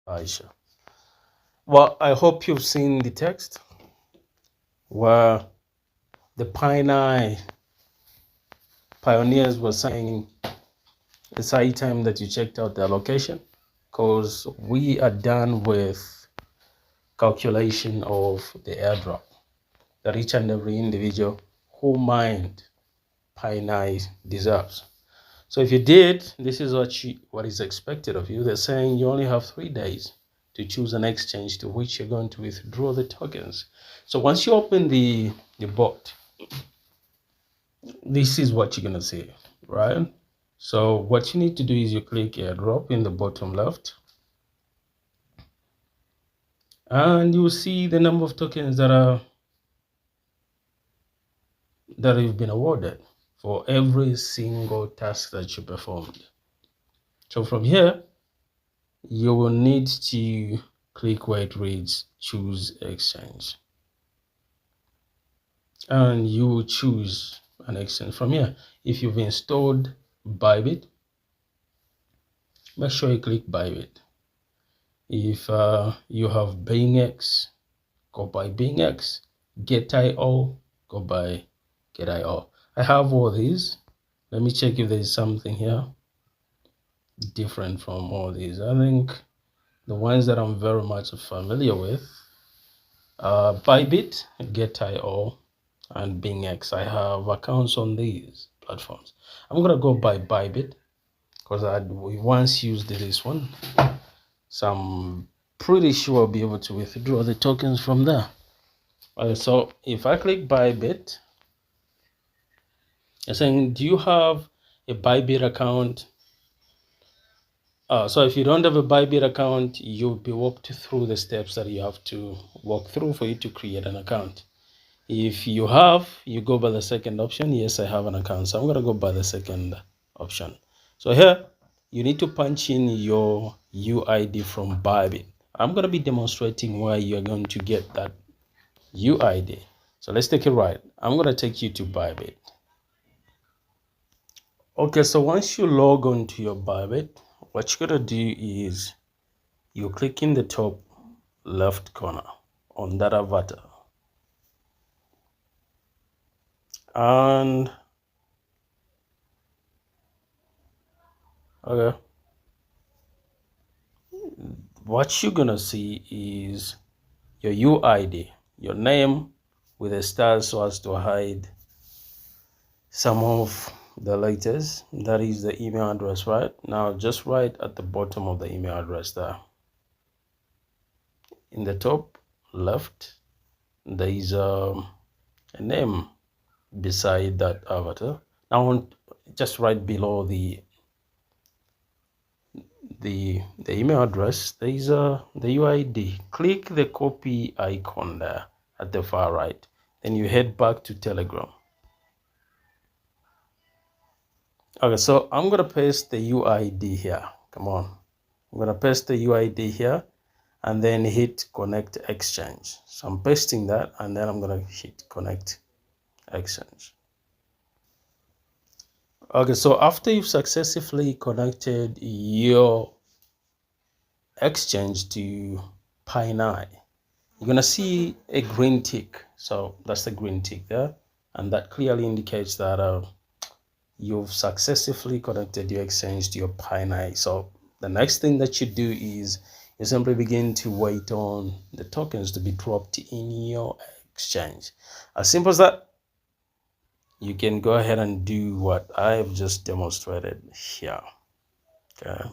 Aisha. Well, I hope you've seen the text where the Pineye pioneers were saying it's high time that you checked out their location because we are done with calculation of the airdrop that each and every individual who mined Pineye deserves. So if you did, this is what is expected of you. They're saying you only have 3 days to choose an exchange to which you're going to withdraw the tokens. So once you open the bot, this is what you're going to see, right? So what you need to do is you click airdrop in the bottom left, and you will see the number of tokens that you've been awarded for every single task that you performed. So from here, you will need to click where it reads choose exchange, and you will choose an exchange from here. If you've installed Bybit, make sure you click Bybit. If you have BingX, go by BingX. Get.io, go by Get.io. I have all these. Let me check if there's something here different from all these. I think the ones that I'm very much familiar with, Bybit, Get.io, and BingX. I have accounts on these platforms. I'm gonna go by Bybit because we once used this one, so I'm pretty sure I'll be able to withdraw the tokens from there. So if I click Bybit, it's saying, do you have a Bybit account? So if you don't have a Bybit account, you'll be walked through the steps that you have to walk through for you to create an account. If you have, you go by the second option. Yes, I have an account. So I'm going to go by the second option. So here, you need to punch in your UID from Bybit. I'm going to be demonstrating where you're going to get that UID. So let's take it right. I'm going to take you to Bybit. Okay, so once you log on to your Bybit, what you're going to do is you click in the top left corner on that avatar. And okay, what you're gonna see is your UID, your name with a star so as to hide some of the letters. That is the email address, right? Now just right at the bottom of the email address there, in the top left, there is a name beside that avatar. Now just right below the email address, there is the UID. Click the copy icon there at the far right, then you head back to Telegram. Okay, so I'm gonna paste the UID here. Come on, I'm gonna paste the UID here and then hit connect exchange. So I'm pasting that and then I'm gonna hit connect exchange. Okay, so after you've successfully connected your exchange to Pineye, you're gonna see a green tick. So that's the green tick there, and that clearly indicates that you've successfully connected your exchange to your Pineye. So the next thing that you do is you simply begin to wait on the tokens to be dropped in your exchange. As simple as that. You can go ahead and do what I've just demonstrated here. Okay.